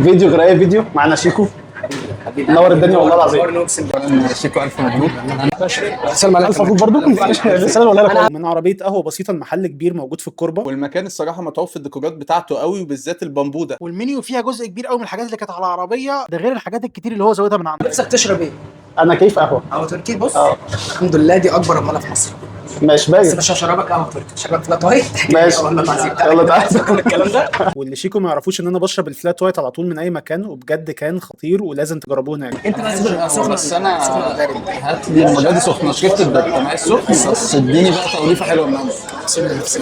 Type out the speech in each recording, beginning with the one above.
فيديو غير اي فيديو معانا شيكو. نور الدنيا والله العظيم. شيكو الف مبروك. سلام عليكم. الف مبروك برضه. رساله ولا لك من عربيه قهوه بسيطه لمحل كبير موجود في الكوربه. والمكان الصراحه متعوب في الديكورات بتاعته قوي، وبالذات البامبو ده. والمنيو فيها جزء كبير قوي من الحاجات اللي كانت على العربيه، ده غير الحاجات الكتير اللي هو زودها من عنده. نفسك تشرب ايه؟ انا كيف قهوه. قهوه تركي. بص الحمد لله دي اكبر عماله في مصر. ماشي بس باين. مش هشربك قهوه تركي، هشربك فلات وايت. ماشي والله العظيم يلا تعالى. كل الكلام ده. واللي شيكو ما يعرفوش ان انا بشرب الفلات وايت على طول من اي مكان، وبجد كان خطير ولازم تجربوه هناك. انت لازم بس انا هات لي المره دي سخنه، شربت البرطمان السخن بس اديني بقى توليفه حلوه من عندك. اقسم بنفسك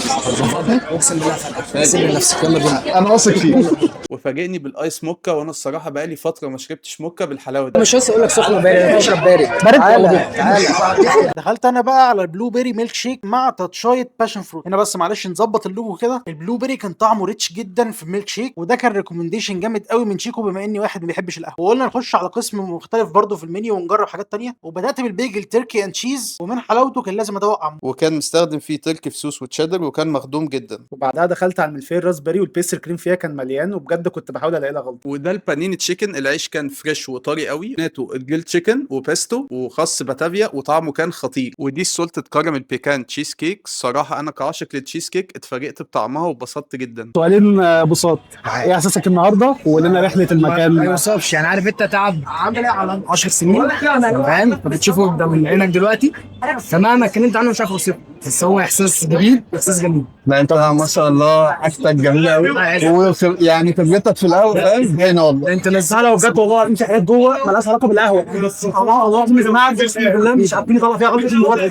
اقسم بالله اقسم بنفسك. يلا بينا. انا واثق فيه. وفاجئني بالايس موكا، وانا الصراحه بقالي فتره ما شربتش موكا بالحلاوه دي. مش بس اقول لك سخن بارد، اشرب بارد. تعالى دخلت انا بقى على البلو بيري ميلك شيك مع تاتشايه باشن فروت. هنا بس معلش نظبط اللوجو كده. البلو بيري كان طعمه ريتش جدا في الميلك شيك، وده كان ريكومنديشن جامد قوي من شيكو بما اني واحد ما بيحبش القهوه. وقلنا نخش على قسم مختلف برضه في المنيو ونجرب حاجات تانية. وبدات بالبيجل تركي اند تشيز، ومن حلاوته كان لازم ادوق عمه. وكان مستخدم فيه تركي في صوص وتشيدر، وكان مخدوم جدا. وبعدها دخلت على الملفيه الراسبري والبيستر كريم فيها كان مليان، وبجد كنت بحاول الاقي لها غلطه. وده البانيني تشيكن، العيش كان فريش وطري قوي، ناتو الجريل تشيكن وبيستو وخس باتافيا، وطعمه كان خطير. ودي السولتد كراميل بيكان تشيز كيك. الصراحه انا كعاشق للتشيز كيك اتفاجئت بطعمها واتبسطت جدا. سؤالين بساط، ايه احساسك النهارده ولنا رحله المكان؟ ما يوصفش يعني. عارف انت تعب عامل ايه على 10 سنين فاهم، فبتشوفه قدام عينك دلوقتي، فمهما اتكلمت عنه مش عارف اوصفه، بس هو احساس جميل، احساس جميل. لا انت ما شاء الله حاجتك جميله قوي، يعني تجربتك في القهوه فاهم باينه والله. انت نزلها وجت والله في حاجات جوه مالهاش علاقه بالقهوه، بس الله العظيم يا جماعه بسم الله مش عارفين يطلع فيها غلطه جوه.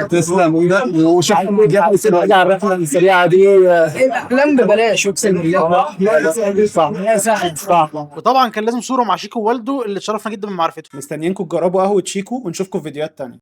تسلم. وشوف على الرحله السريعه دي الاحلام ببلاش اقسم بالله. صح. وطبعا كان لازم صوره مع شيكو ووالده اللي اتشرفنا جدا بمعرفته. مستنيينكم تجربوا قهوه شيكو ونشوفكم في فيديوهات تانية.